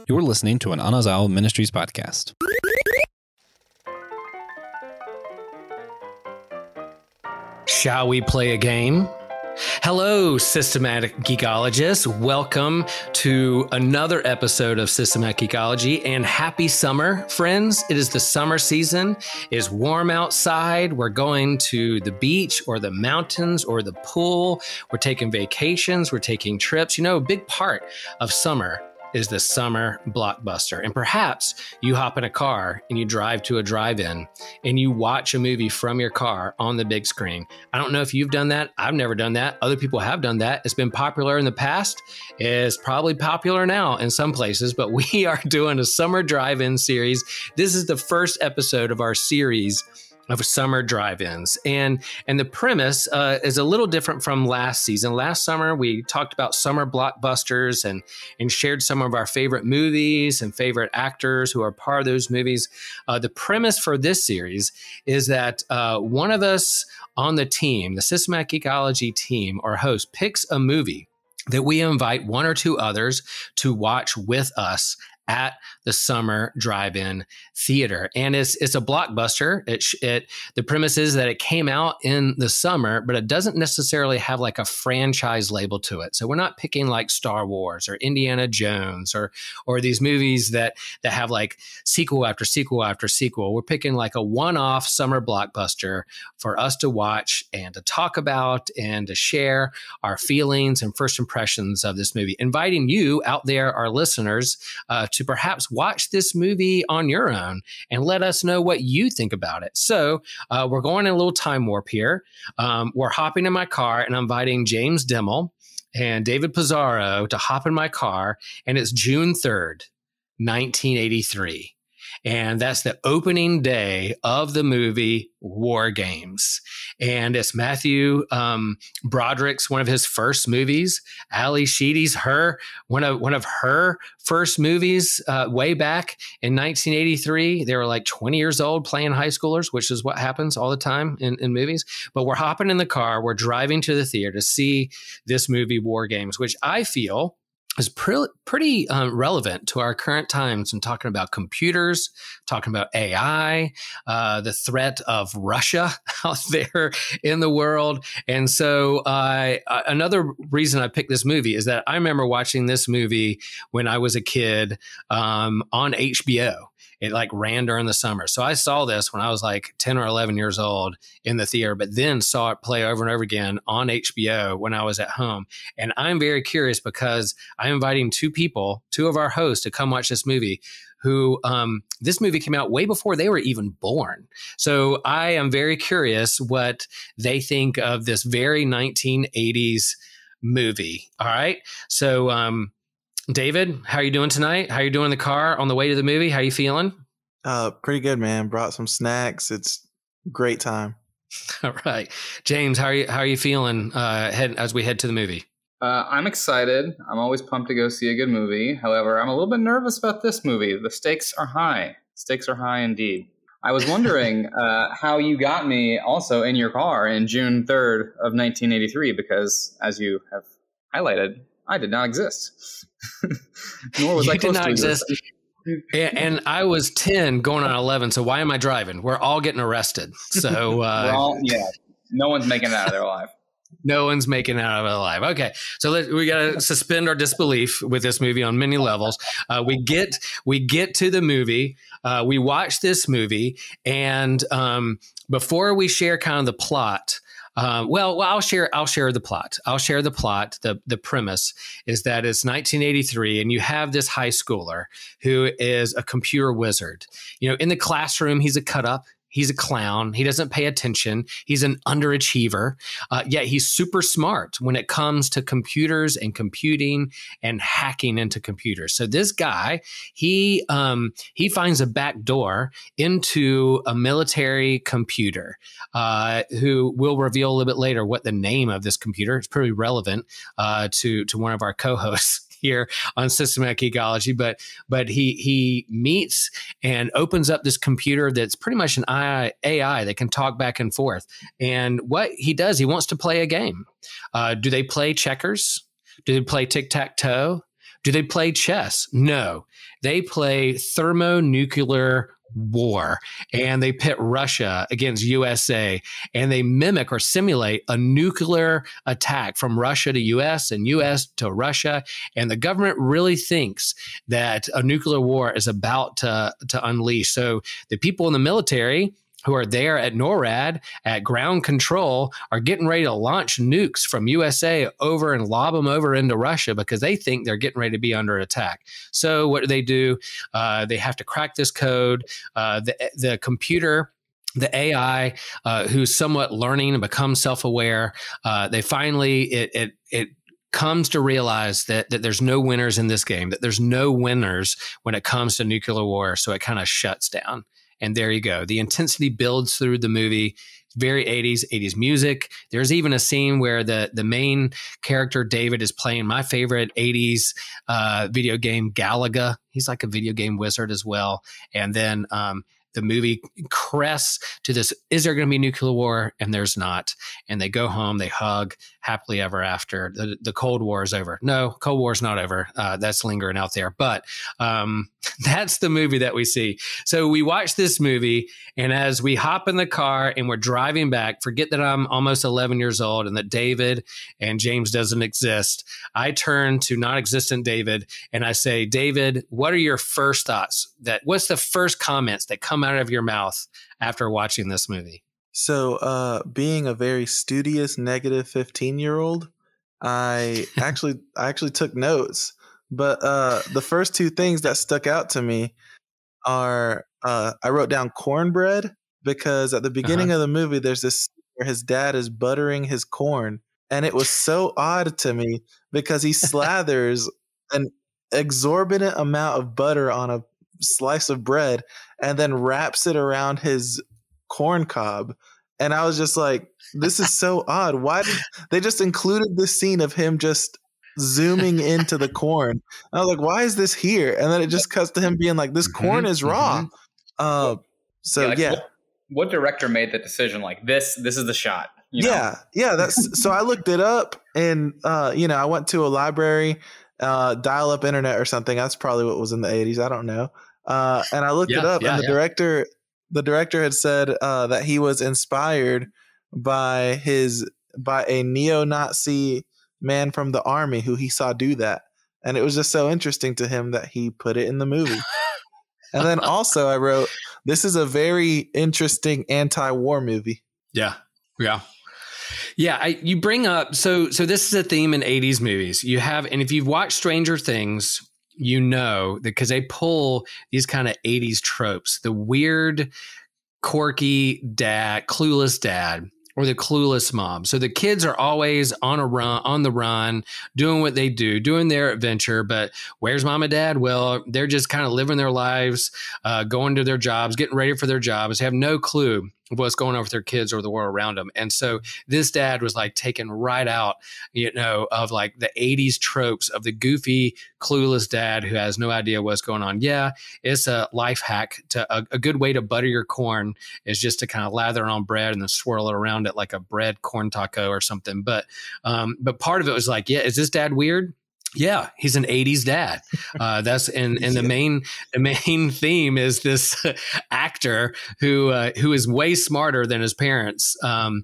You're listening to an Anazao Ministries podcast. Shall we play a game? Hello, Systematic Geekologists. Welcome to another episode of Systematic Geekology, and happy summer, friends. It is the summer season. It is warm outside. We're going to the beach or the mountains or the pool. We're taking vacations. We're taking trips. You know, a big part of summer is the summer blockbuster. And perhaps you hop in a car and you drive to a drive-in and you watch a movie from your car on the big screen. I don't know if you've done that. I've never done that. Other people have done that. It's been popular in the past. It's probably popular now in some places, but we are doing a summer drive-in series. This is the first episode of our series of summer drive-ins. And the premise is a little different from last season. Last summer, we talked about summer blockbusters and shared some of our favorite movies and favorite actors who are part of those movies. The premise for this series is that one of us on the team, the Systematic Geekology team or host, picks a movie that we invite one or two others to watch with us at the summer drive-in theater. And it's a blockbuster. The premise is that it came out in the summer, but it doesn't necessarily have like a franchise label to it. So we're not picking like Star Wars or Indiana Jones or these movies that have like sequel after sequel after sequel. We're picking like a one-off summer blockbuster for us to watch and to talk about and to share our feelings and first impressions of this movie. Inviting you out there, our listeners, to perhaps watch this movie on your own and let us know what you think about it. So we're going in a little time warp here. We're hopping in my car and I'm inviting James Dimmel and David Pizarro to hop in my car. And it's June 3rd, 1983. And that's the opening day of the movie War Games. And it's Matthew Broderick's one of his first movies. Ali Sheedy's one of her first movies way back in 1983. They were like 20 years old playing high schoolers, which is what happens all the time in movies. But we're hopping in the car. We're driving to the theater to see this movie War Games, which I feel is pretty relevant to our current times and talking about computers, talking about AI, the threat of Russia out there in the world. And so another reason I picked this movie is that I remember watching this movie when I was a kid on HBO. It like ran during the summer. So I saw this when I was like 10 or 11 years old in the theater, but then saw it play over and over again on HBO when I was at home. And I'm very curious because I'm inviting two of our hosts to come watch this movie who this movie came out way before they were even born. So I am very curious what they think of this very 1980s movie. All right. So, David, how are you doing tonight? How are you doing in the car on the way to the movie? How are you feeling? Pretty good, man. Brought some snacks. It's a great time. All right. James, how are you feeling as we head to the movie? I'm excited. I'm always pumped to go see a good movie. However, I'm a little bit nervous about this movie. The stakes are high. Stakes are high indeed. I was wondering how you got me also in your car in June 3rd of 1983, because as you have highlighted, I did not exist. Nor was I close to exist. And I was 10 going on 11. So why am I driving? We're all getting arrested. So no one's making it out of there alive. No one's making it out of it alive. Okay. So we got to suspend our disbelief with this movie on many levels. We get to the movie. We watch this movie. And before we share kind of the plot, I'll share the plot. The premise is that it's 1983 and you have this high schooler who is a computer wizard. You know, in the classroom, he's a cut up. He's a clown. He doesn't pay attention. He's an underachiever. Yet he's super smart when it comes to computers and computing and hacking into computers. So this guy, he finds a back door into a military computer, who will reveal a little bit later what the name of this computer. It's pretty relevant to one of our co-hosts here on Systematic Geekology, but he meets and opens up this computer that's pretty much an AI that can talk back and forth. And what he does, he wants to play a game. Do they play checkers? Do they play tic-tac-toe? Do they play chess? No. They play thermonuclear war, and they pit Russia against USA, and they mimic or simulate a nuclear attack from Russia to US and US to Russia. And the government really thinks that a nuclear war is about to unleash. So the people in the military who are there at NORAD at ground control are getting ready to launch nukes from USA over and lob them over into Russia because they think they're getting ready to be under attack. So what do? They have to crack this code. The computer, the AI, who's somewhat learning and becomes self-aware, they finally, it comes to realize that there's no winners in this game, that there's no winners when it comes to nuclear war. So it kind of shuts down. And there you go. The intensity builds through the movie. Very 80s music. There's even a scene where the main character, David, is playing my favorite 80s video game, Galaga. He's like a video game wizard as well. And then the movie crests to this, is there going to be nuclear war? And there's not. And they go home, they hug, happily ever after. The Cold War is over. No, Cold War is not over. That's lingering out there. But that's the movie that we see. So we watch this movie, and as we hop in the car and we're driving back, forget that I'm almost 11 years old and that David and James doesn't exist. I turn to non-existent David and I say, David, what are your first thoughts? What's the first comments that come out of your mouth after watching this movie? So, being a very studious negative 15-year-old, I actually took notes. But the first two things that stuck out to me are I wrote down cornbread, because at the beginning of the movie, there's this where his dad is buttering his corn. And it was so odd to me because he slathers an exorbitant amount of butter on a slice of bread and then wraps it around his corn cob. And I was just like, this is so odd. Why did they just included this scene of him just zooming into the corn? I was like, why is this here? And then it just cuts to him being like, this corn is raw. What director made the decision? Like this is the shot. You know? Yeah. That's so I looked it up, and I went to a library, dial-up internet or something. That's probably what was in the 80s. I don't know. And I looked it up, and the director had said that he was inspired by a neo-Nazi man from the army who he saw do that. And it was just so interesting to him that he put it in the movie. And then also I wrote, this is a very interesting anti-war movie. Yeah. You bring up, so this is a theme in 80s movies. You have, and if you've watched Stranger Things, you know, because they pull these kind of 80s tropes, the weird, quirky dad, clueless dad, or the clueless mom. So the kids are always on the run, doing what they do, doing their adventure. But where's mom and dad? Well, they're just kind of living their lives, going to their jobs, getting ready for their jobs, have no clue of what's going on with their kids or the world around them. And so this dad was like taken right out, of like the 80s tropes of the goofy, clueless dad who has no idea what's going on. Yeah, it's a life hack. A good way to butter your corn is just to kind of lather it on bread and then swirl it around it like a bread corn taco or something. But part of it was like, is this dad weird? Yeah, he's an 80s dad. That's and the main theme is this actor who is way smarter than his parents. So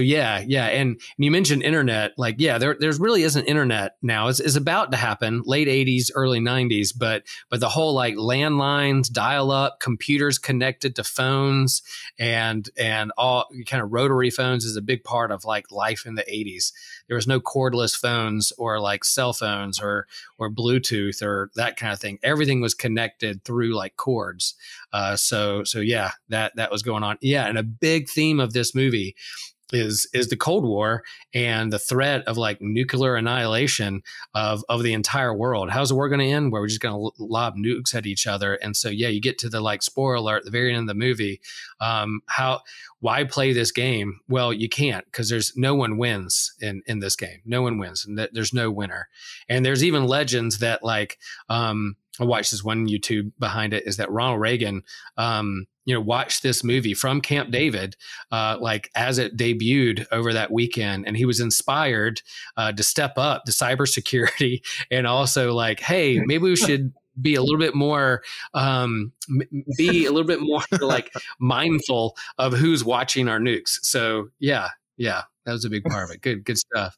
yeah. And you mentioned internet, like, there's really isn't internet now. It's about to happen late 80s, early 90s, but the whole like landlines, dial up, computers connected to phones and all kind of rotary phones is a big part of like life in the 80s. There was no cordless phones or like cell phones or Bluetooth or that kind of thing. Everything was connected through like cords. So yeah, that was going on. Yeah. And a big theme of this movie is the Cold War and the threat of like nuclear annihilation of the entire world. How's the war going to end? Where we're just going to lob nukes at each other. And so, yeah, you get to the like spoiler alert at the very end of the movie. Why play this game? Well, you can't, because there's no one wins in this game. No one wins, and there's no winner. And there's even legends that like, I watched this one YouTube behind it, is that Ronald Reagan watched this movie from Camp David, like as it debuted over that weekend. And he was inspired to step up the cybersecurity and also like, hey, maybe we should be a little bit more like mindful of who's watching our nukes. So yeah, that was a big part of it. Good stuff.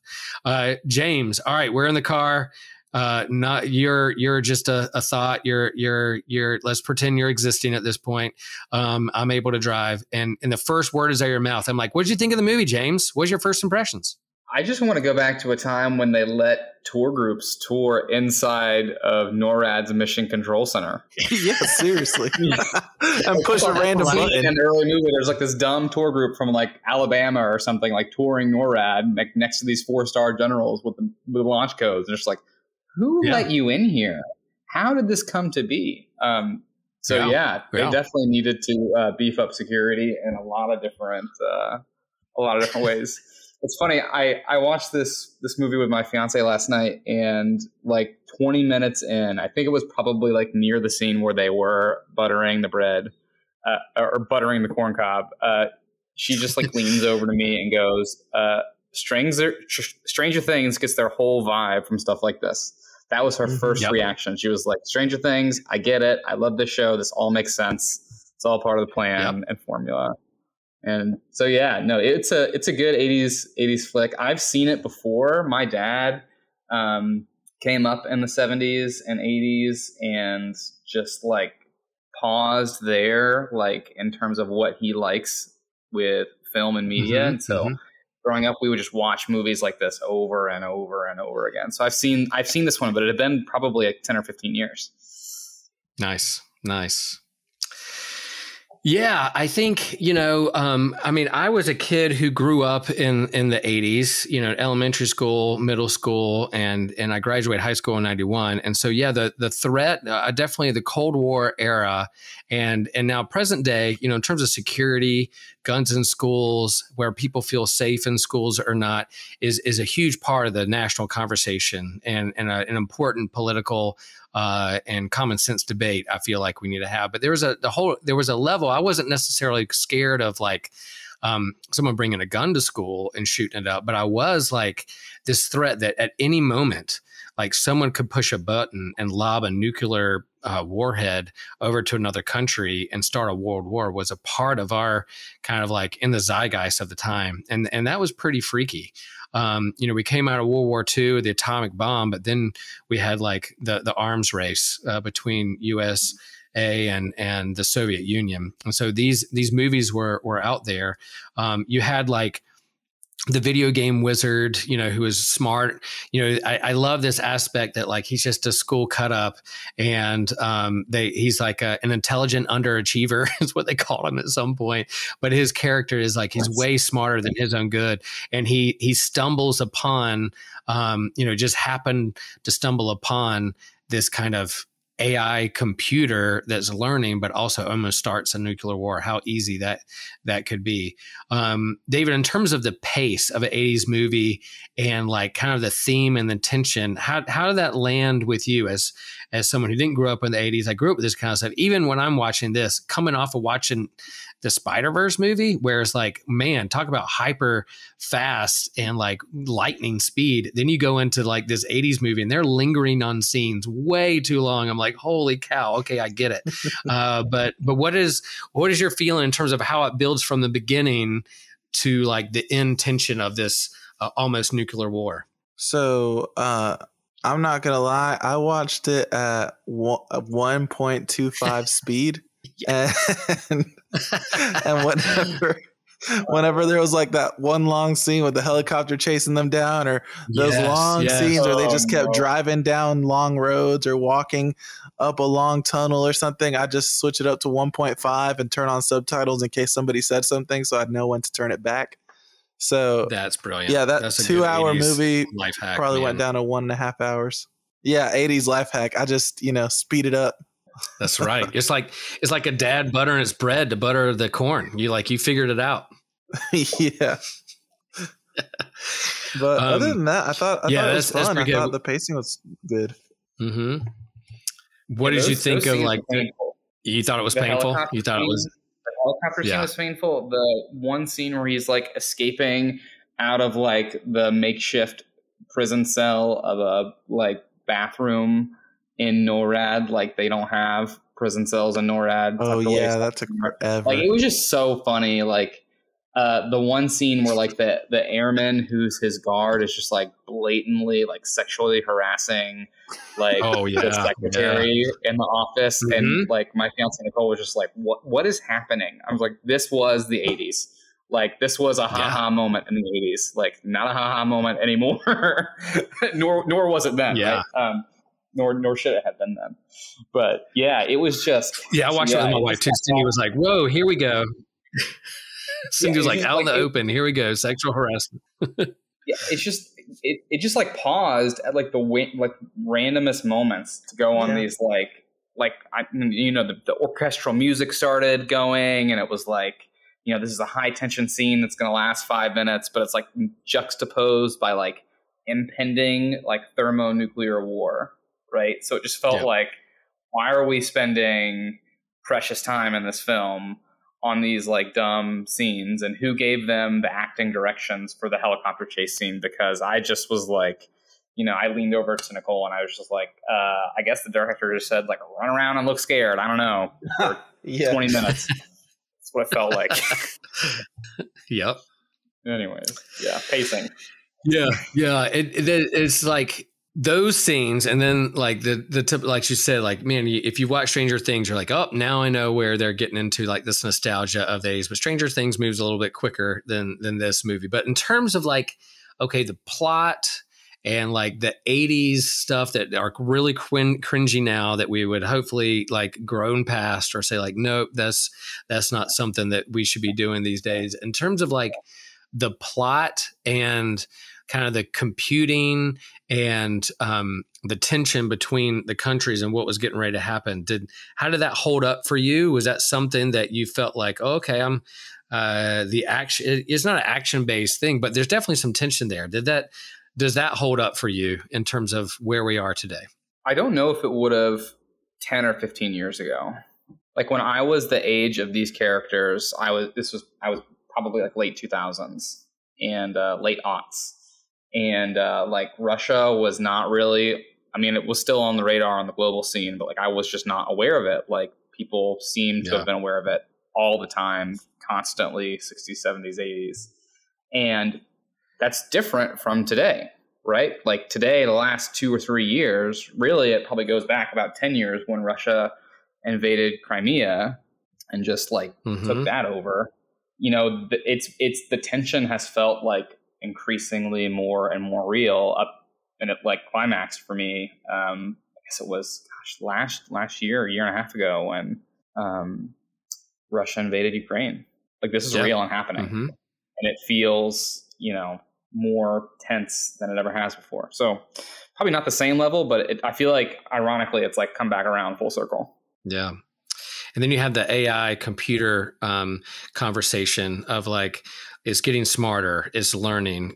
James, all right, we're in the car. Not you're just a thought. You're let's pretend you're existing at this point. I'm able to drive. And the first word is out of your mouth. I'm like, what did you think of the movie, James? What's your first impressions? I just want to go back to a time when they let tour groups tour inside of NORAD's Mission Control Center. Yeah, seriously. And push a random button. In the early movie, there's like this dumb tour group from like Alabama or something, like touring NORAD next to these 4-star generals with the launch codes. And it's like, who let you in here? How did this come to be? They definitely needed to beef up security in a lot of different ways. It's funny. I watched this movie with my fiance last night, and like 20 minutes in, I think it was probably like near the scene where they were buttering the bread or buttering the corn cob. She just like leans over to me and goes, Stranger Things gets their whole vibe from stuff like this. That was her first reaction. She was like, Stranger Things, I get it. I love this show. This all makes sense. It's all part of the plan and formula. And so, it's a good 80s flick. I've seen it before. My dad came up in the 70s and 80s and just like paused there, like in terms of what he likes with film and media. And so growing up, we would just watch movies like this over and over and over again. So I've seen this one, but it had been probably like 10 or 15 years. Nice. Yeah, I think, I was a kid who grew up in the 80s, elementary school, middle school, and I graduated high school in 91. And so, the threat, definitely the Cold War era and now present day, in terms of security, guns in schools, where people feel safe in schools or not, is a huge part of the national conversation and an important political and common sense debate I feel like we need to have. But there was a level I wasn't necessarily scared of, like someone bringing a gun to school and shooting it up, but I was like this threat that at any moment, like someone could push a button and lob a nuclear warhead over to another country and start a world war was a part of our kind of like in the zeitgeist of the time. And that was pretty freaky. We came out of World War II, the atomic bomb, but then we had like the arms race between USA and the Soviet Union. And so these movies were out there. You had like the video game wizard, who is smart. I love this aspect that like he's just a school cut up, and he's like an intelligent underachiever is what they called him at some point. But his character is like he's way smarter than his own good, and he stumbles upon, just happened to stumble upon this kind of AI computer that's learning, but also almost starts a nuclear war. How easy that could be. David, in terms of the pace of an 80s movie and like kind of the theme and the tension, how did that land with you as someone who didn't grow up in the 80s? I grew up with this kind of stuff. Even when I'm watching this, coming off of watching the Spider-Verse movie, where it's like, man, talk about hyper fast and like lightning speed. Then you go into like this 80s movie and they're lingering on scenes way too long. I'm like, holy cow. Okay, I get it. But what is your feeling in terms of how it builds from the beginning to like the end tension of this almost nuclear war? So I'm not gonna lie, I watched it at 1.25 speed. And whenever there was like that one long scene with the helicopter chasing them down, or those long scenes where they just kept driving down long roads or walking up a long tunnel or something, I just switch it up to 1.5 and turn on subtitles in case somebody said something, so I'd know when to turn it back. So that's brilliant. Yeah, that's 2-hour movie life hack, probably went down to 1.5 hours. Yeah, 80s life hack. I just speed it up. That's right. It's like a dad buttering his bread to butter the corn. You figured it out. Yeah. But other than that, I thought it was fun. I thought the pacing was good. Mm-hmm. What did you think of? Like, you thought it was painful? You thought it was helicopter scene was painful. The one scene where he's like escaping out of like the makeshift prison cell of a like bathroom in NORAD. Like they don't have prison cells in NORAD. Oh yeah, that took forever. Like it was just so funny. Like the one scene where like the airman who's his guard is just like blatantly like sexually harassing like the secretary in the office, and like my fiance Nicole was just like, what is happening? I was like, this was the 80s. Like this was a haha moment in the 80s. Like not a haha moment anymore. nor was it then. Yeah. Right? Nor should it have been then. But yeah, it was just I watched it with my wife too. Cindy was like, whoa, here we go. Cindy was like, out in the open, here we go, sexual harassment. It's just it just like paused at like the randomest moments to go on these the orchestral music started going, and it was like, this is a high tension scene that's going to last 5 minutes, but it's like juxtaposed by like impending like thermonuclear war, right? So it just felt like, why are we spending precious time in this film on these like dumb scenes, and who gave them the acting directions for the helicopter chase scene? Because I just was like, I leaned over to Nicole and I was just like, I guess the director just said like, run around and look scared. I don't know. For 20 minutes. That's what it felt like. Yep. Anyways. Yeah. Pacing. Yeah. It's like those scenes, and then like the tip, like you said, like, man, if you watch Stranger Things, you're like, oh, now I know where they're getting into like this nostalgia of the 80s. But Stranger Things moves a little bit quicker than this movie. But in terms of like, okay, the plot and like the 80s stuff that are really cringy now that we would hopefully like grown past, or say like, nope, that's not something that we should be doing these days. In terms of like the plot and kind of the computing and the tension between the countries and what was getting ready to happen. How did that hold up for you? Was that something that you felt like, oh, okay, the action, it's not an action-based thing, but there's definitely some tension there. Does that hold up for you in terms of where we are today? I don't know if it would have 10 or 15 years ago. Like when I was the age of these characters, I was probably like late 2000s and late aughts. And like Russia was not really, it was still on the radar on the global scene, but like I was just not aware of it. Like people seem to have been aware of it all the time, constantly, 60s, 70s, 80s. And that's different from today, right? Like today, the last 2 or 3 years, really, it probably goes back about 10 years when Russia invaded Crimea and just like took that over. It's the tension has felt like increasingly more and more real up, and it like climaxed for me. I guess it was last year, a year and a half ago, when Russia invaded Ukraine. Like this is real and happening, and it feels more tense than it ever has before. So probably not the same level, but I feel like ironically it's like come back around full circle. Yeah. And then you have the AI computer conversation of like, it's getting smarter, it's learning.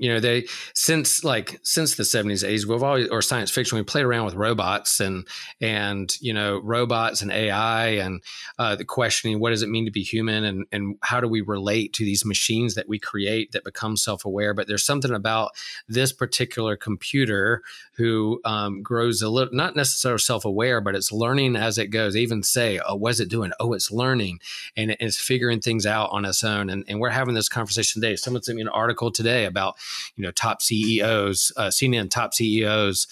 Since the 70s, 80s, we've always, or science fiction, we played around with robots and robots and AI and the questioning, what does it mean to be human, and how do we relate to these machines that we create that become self-aware? But there's something about this particular computer who grows a little, not necessarily self-aware, but it's learning as it goes. They even say, oh, what's it doing? Oh, it's learning, and it's figuring things out on its own. And we're having this conversation today. Someone sent me an article today about, top CEOs, CNN top CEOs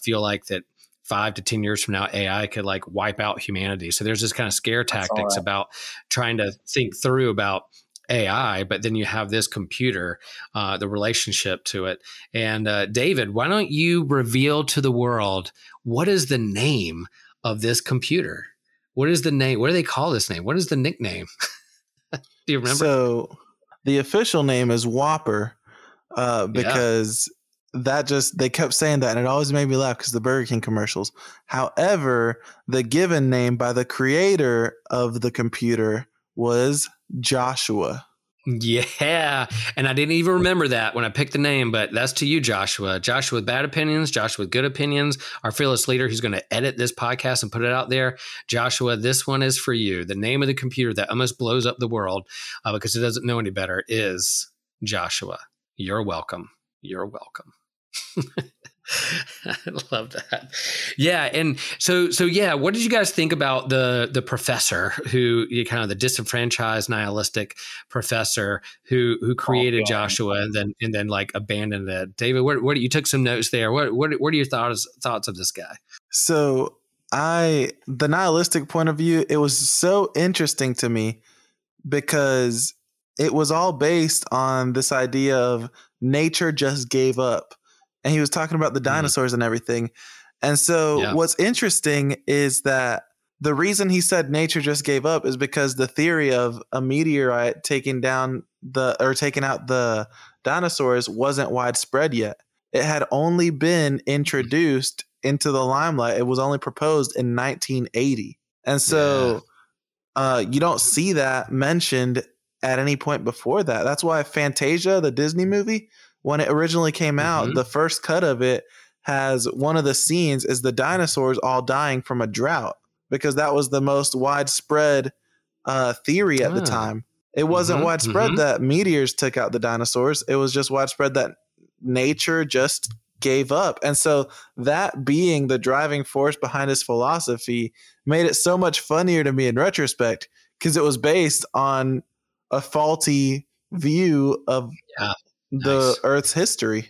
feel like that 5 to 10 years from now, AI could like wipe out humanity. So there's this kind of scare tactics about trying to think through about AI, but then you have this computer, the relationship to it. And David, why don't you reveal to the world, what is the name of this computer? What is the name? What do they call this name? What is the nickname? Do you remember? So the official name is Whopper, because they kept saying that, and it always made me laugh because the Burger King commercials. However, the given name by the creator of the computer was Joshua. Yeah. And I didn't even remember that when I picked the name, but that's to you, Joshua. Joshua with bad opinions, Joshua with good opinions, our fearless leader who's going to edit this podcast and put it out there. Joshua, this one is for you. The name of the computer that almost blows up the world because it doesn't know any better is Joshua. You're welcome. You're welcome. I love that. Yeah. And so yeah, what did you guys think about the professor who kind of the disenfranchised nihilistic professor who created Joshua and then like abandoned it? David, what you took some notes there. What are your thoughts of this guy? So the nihilistic point of view, it was so interesting to me because it was all based on this idea of nature just gave up. And he was talking about the dinosaurs and everything. And so what's interesting is that the reason he said nature just gave up is because the theory of a meteorite taking out the dinosaurs wasn't widespread yet. It had only been introduced into the limelight. It was only proposed in 1980. And so you don't see that mentioned at any point before that. That's why Fantasia, the Disney movie, when it originally came out, the first cut of it has one of the scenes is the dinosaurs all dying from a drought because that was the most widespread theory at the time. It wasn't widespread that meteors took out the dinosaurs. It was just widespread that nature just gave up. And so that being the driving force behind his philosophy made it so much funnier to me in retrospect because it was based on a faulty view of the Earth's history.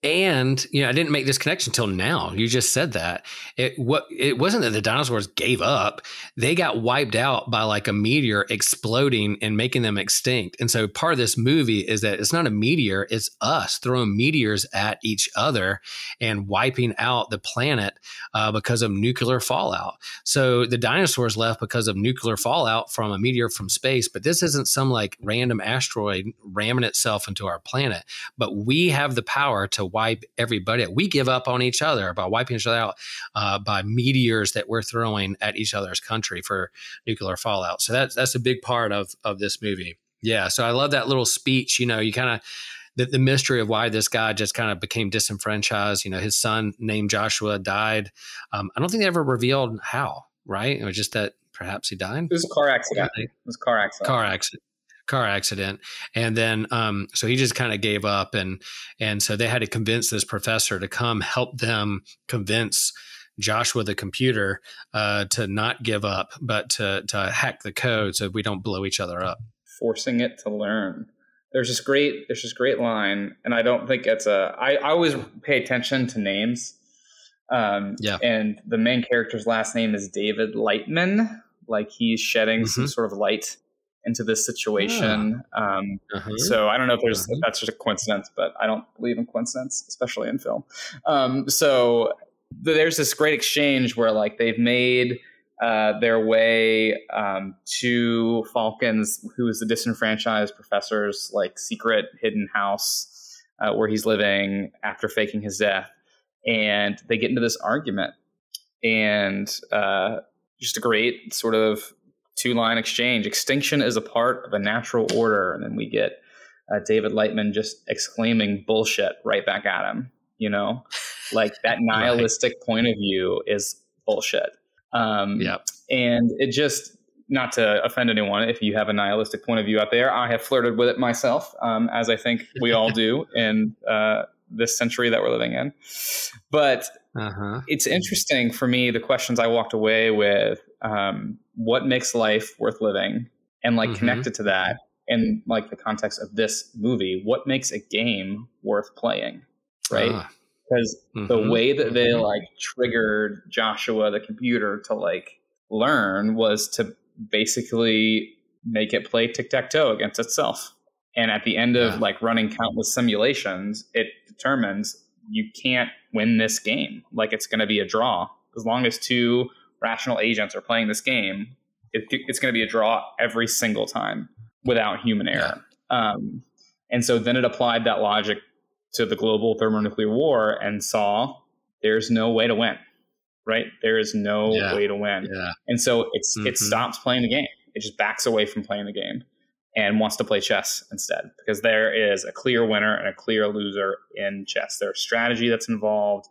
And, I didn't make this connection until now. You just said that. It wasn't that the dinosaurs gave up. They got wiped out by like a meteor exploding and making them extinct. And so part of this movie is that it's not a meteor, it's us throwing meteors at each other and wiping out the planet because of nuclear fallout. So the dinosaurs left because of nuclear fallout from a meteor from space. But this isn't some like random asteroid ramming itself into our planet. But we have the power to wipe everybody. We give up on each other by wiping each other out by meteors that we're throwing at each other's country for nuclear fallout. So that's a big part of this movie. Yeah. So I love that little speech. You kind of the mystery of why this guy just kind of became disenfranchised. His son named Joshua died. I don't think they ever revealed how. Right? It was just that perhaps he died. It was a car accident. Car accident. And then, so he just kind of gave up and so they had to convince this professor to come help them convince Joshua, the computer, to not give up, but to hack the code so we don't blow each other up. Forcing it to learn. There's this great line, and I don't think I always pay attention to names. And the main character's last name is David Lightman, like he's shedding some sort of light into this situation. So I don't know if that's just a coincidence, but I don't believe in coincidence, especially in film. So there's this great exchange where like they've made their way to Falcon's, who is the disenfranchised professor's like secret hidden house where he's living after faking his death. And they get into this argument and just a great sort of two-line exchange. Extinction is a part of a natural order. And then we get David Lightman just exclaiming bullshit right back at him. Like that nihilistic point of view is bullshit. And it just, not to offend anyone, if you have a nihilistic point of view out there, I have flirted with it myself, as I think we all do in this century that we're living in. But it's interesting for me, the questions I walked away with, what makes life worth living, and like connected to that in like the context of this movie, what makes a game worth playing, right? Because the way that they like triggered Joshua, the computer, to like learn was to basically make it play tic-tac-toe against itself. And at the end of like running countless simulations, it determines you can't win this game. Like it's going to be a draw. As long as two rational agents are playing this game, it's going to be a draw every single time without human error. And so then it applied that logic to the global thermonuclear war and saw there's no way to win, right? There is no way to win. And so it stops playing the game. It just backs away from playing the game. and wants to play chess instead, because there is a clear winner and a clear loser in chess. There's strategy that's involved.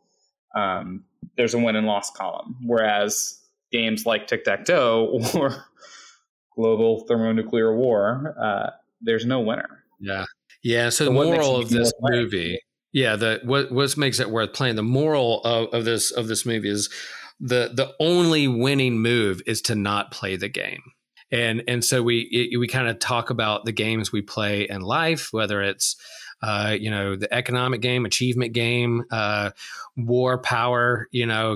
There's a win and loss column. Whereas games like tic-tac-toe or global thermonuclear war, there's no winner. Yeah. Yeah. So the moral of this movie, what makes it worth playing? The moral of this movie is the only winning move is to not play the game. And so we kind of talk about the games we play in life, whether it's the economic game, achievement game, war, power,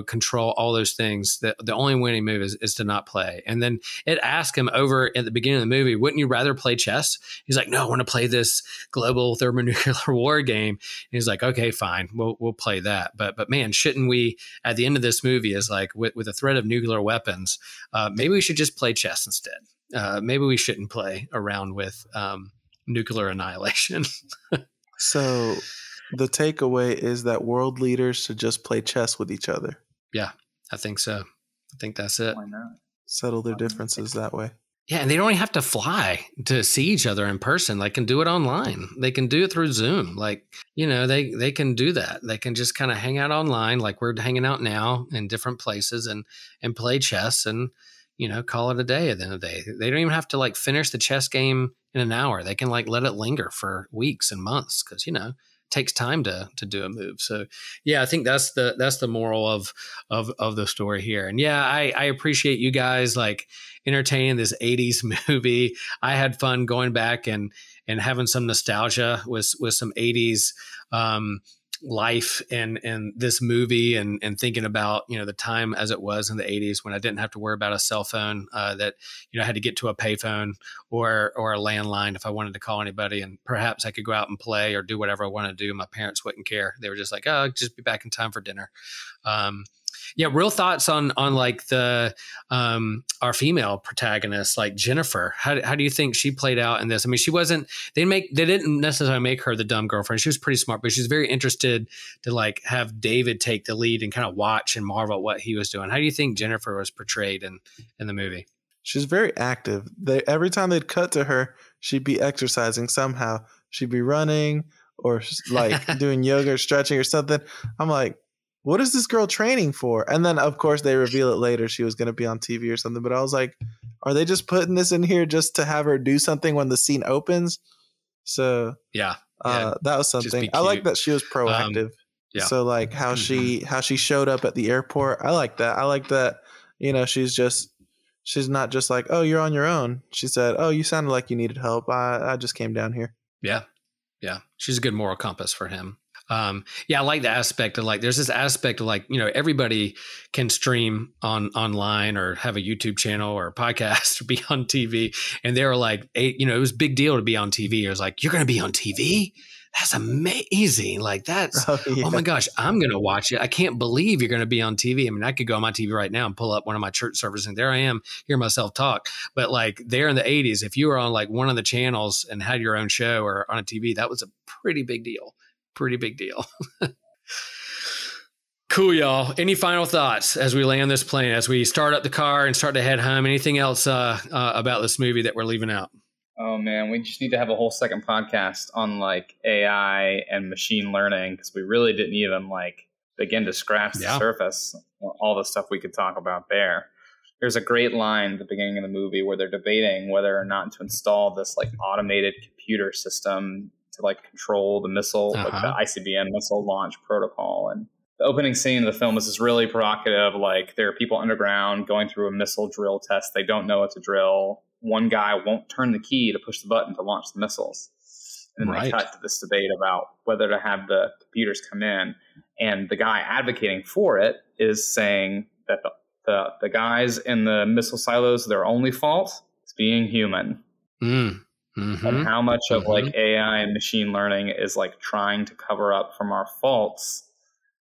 control, all those things. The only winning move is to not play. And then it asked him over at the beginning of the movie, wouldn't you rather play chess? He's like, no, I want to play this global thermonuclear war game. And he's like, okay, fine, we'll play that. But man, shouldn't we, at the end of this movie, is like with the threat of nuclear weapons, maybe we should just play chess instead. Maybe we shouldn't play around with nuclear annihilation. So the takeaway is that world leaders should just play chess with each other. Yeah, I think so. I think that's it. Why not? Settle their differences that way. Yeah, and they don't even have to fly to see each other in person. They can do it online. They can do it through Zoom. Like, they can do that. They can just kind of hang out online like we're hanging out now in different places and play chess and, call it a day at the end of the day. They don't even have to like finish the chess game in an hour. They can like let it linger for weeks and months because, it takes time to do a move. So yeah, I think that's the moral of the story here. And yeah, I appreciate you guys like entertaining this 80s movie. I had fun going back and having some nostalgia with some 80s life and this movie and thinking about the time as it was in the 80s when I didn't have to worry about a cell phone that I had to get to a payphone or a landline if I wanted to call anybody, and perhaps I could go out and play or do whatever I wanted to do. My parents wouldn't care. They were just like, oh, just be back in time for dinner. Yeah, real thoughts on like the our female protagonist, like Jennifer. How do you think she played out in this? I mean, she wasn't. They didn't necessarily make her the dumb girlfriend. She was pretty smart, but she's very interested to like have David take the lead and kind of watch and marvel at what he was doing. How do you think Jennifer was portrayed in the movie? She's very active. Every time they'd cut to her, she'd be exercising somehow. She'd be running or like doing yoga or stretching or something. I'm like, what is this girl training for? And then, of course, they reveal it later. She was going to be on TV or something. But I was like, are they just putting this in here just to have her do something when the scene opens? So yeah, that was something. I like that she was proactive. Yeah. So like how she showed up at the airport. I like that. I like that. She's not just like, oh, you're on your own. She said, oh, you sounded like you needed help. I just came down here. Yeah. Yeah. She's a good moral compass for him. I like the aspect of like, there's this aspect of like, everybody can stream online or have a YouTube channel or a podcast or be on TV. And they were like, it was a big deal to be on TV. It was like, you're going to be on TV? That's amazing. Like that's, oh my gosh, I'm going to watch it. I can't believe you're going to be on TV. I mean, I could go on my TV right now and pull up one of my church services and there I am, hear myself talk. But like there in the 80s, if you were on like one of the channels and had your own show or on a TV, that was a pretty big deal. Pretty big deal. Cool, y'all. Any final thoughts as we land this plane, as we start up the car and start to head home? Anything else about this movie that we're leaving out? Oh man, we just need to have a whole second podcast on like AI and machine learning, because we really didn't even like begin to scratch the surface. All the stuff we could talk about there. There's a great line at the beginning of the movie where they're debating whether or not to install this like automated computer system to like control the missile, like the ICBM missile launch protocol. And the opening scene of the film is just really provocative. Like there are people underground going through a missile drill test. They don't know what to drill. One guy won't turn the key to push the button to launch the missiles. And then they cut to this debate about whether to have the computers come in. And the guy advocating for it is saying that the guys in the missile silos, their only fault is being human. Mm-hmm. And how much of like AI and machine learning is like trying to cover up from our faults,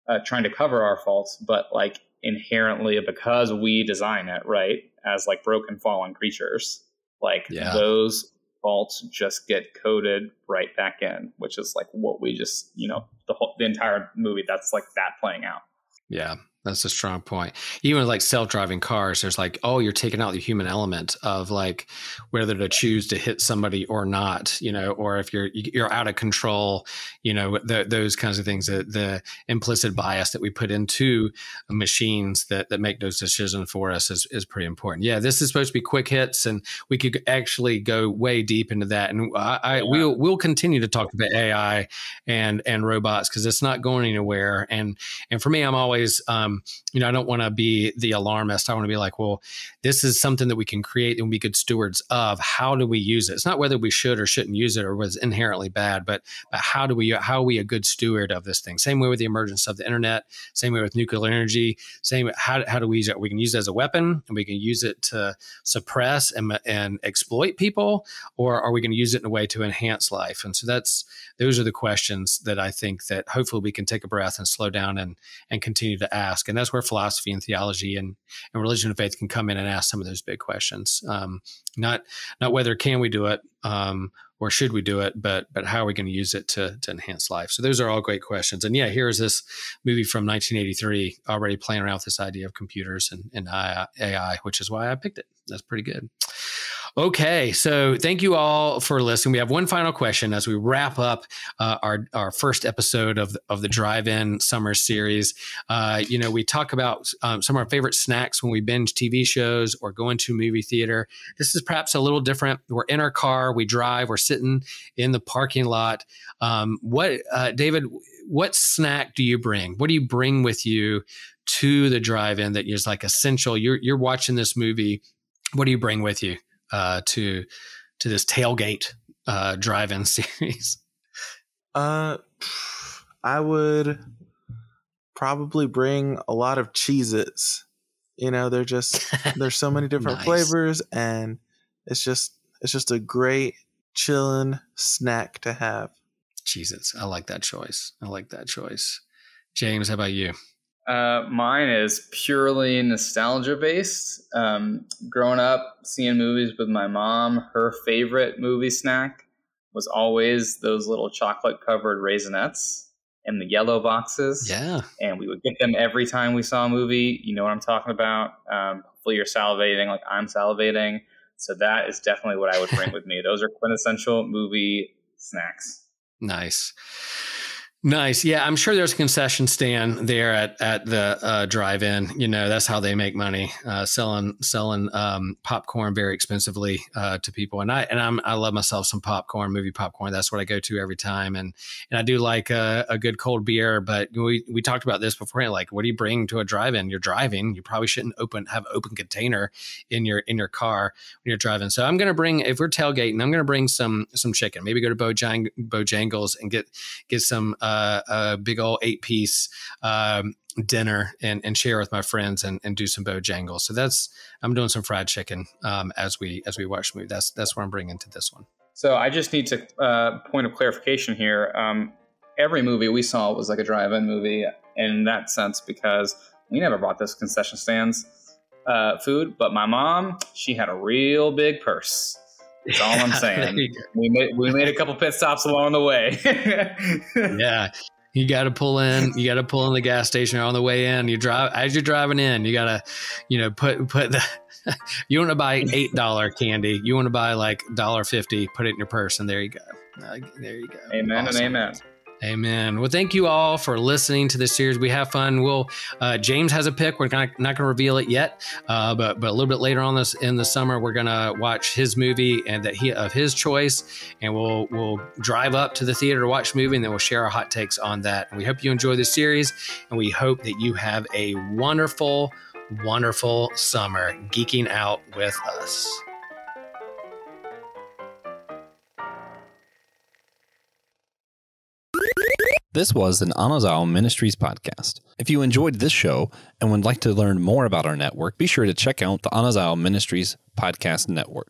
but like inherently because we design it, right, as like broken fallen creatures, like those faults just get coded right back in, which is like what we just, the entire movie, that's like that playing out. Yeah. That's a strong point. Even with like self-driving cars, there's like, oh, you're taking out the human element of like whether to choose to hit somebody or not, or if you're out of control, those kinds of things, the implicit bias that we put into machines that make those decisions for us is pretty important. Yeah, this is supposed to be quick hits, and we could actually go way deep into that. And we'll continue to talk about AI and robots because it's not going anywhere. And for me, I'm always I don't want to be the alarmist. I want to be like, well, this is something that we can create and be good stewards of. How do we use it? It's not whether we should or shouldn't use it or was inherently bad, but how are we a good steward of this thing? Same way with the emergence of the internet, same way with nuclear energy, how do we use it? We can use it as a weapon and we can use it to suppress and exploit people, or are we going to use it in a way to enhance life? And so those are the questions that I think that hopefully we can take a breath and slow down and continue to ask. And that's where philosophy and theology and religion and faith can come in and ask some of those big questions. Not whether can we do it or should we do it, but how are we going to use it to enhance life? So those are all great questions. And yeah, here's this movie from 1983 already playing around with this idea of computers and AI, which is why I picked it. That's pretty good. Okay, so thank you all for listening. We have one final question as we wrap up our first episode of the Drive-In Summer Series. We talk about some of our favorite snacks when we binge TV shows or go into a movie theater. This is perhaps a little different. We're in our car, we drive, we're sitting in the parking lot. David, what snack do you bring? What do you bring with you to the drive-in that is like essential? You're watching this movie. What do you bring with you to this tailgate drive-in series? I would probably bring a lot of Cheez-Its. There's so many different Nice. flavors, and it's just a great chilling snack to have. Cheez-Its. I like that choice. James, how about you? Mine is purely nostalgia based. Growing up, seeing movies with my mom, her favorite movie snack was always those little chocolate covered Raisinets in the yellow boxes. Yeah. And we would get them every time we saw a movie. You know what I'm talking about. Hopefully you're salivating like I'm salivating. So that is definitely what I would bring with me. Those are quintessential movie snacks. Nice. Yeah, I'm sure there's a concession stand there at the drive-in. That's how they make money, selling popcorn very expensively to people. And I love myself some popcorn, movie popcorn. That's what I go to every time. And I do like a good cold beer. But we talked about this before. Like, what do you bring to a drive-in? You're driving. You probably shouldn't have an open container in your car when you're driving. So I'm going to bring, if we're tailgating, I'm going to bring some chicken. Maybe go to Bojangles and get some. A big old 8-piece dinner and share with my friends and do some Bojangles. So I'm doing some fried chicken as we watch the movie. That's what I'm bringing to this one. So I just need to point of clarification here. Every movie we saw was like a drive-in movie in that sense because we never bought this concession stands food. But my mom, she had a real big purse. That's all I'm saying. We made a couple pit stops along the way. Yeah. You got to pull in the gas station on the way in. As you're driving in, you got to, put the, you want to buy $8 candy. You want to buy like $1.50, put it in your purse, and there you go. There you go. Amen. Awesome. And amen. Amen. Well, thank you all for listening to this series. We have fun. James has a pick. We're not going to reveal it yet, but a little bit later on in the summer, we're going to watch his movie and of his choice, and we'll drive up to the theater to watch the movie, and then we'll share our hot takes on that. And we hope you enjoy this series, and we hope that you have a wonderful, wonderful summer geeking out with us. This was an Anazao Ministries podcast. If you enjoyed this show and would like to learn more about our network, be sure to check out the Anazao Ministries Podcast Network.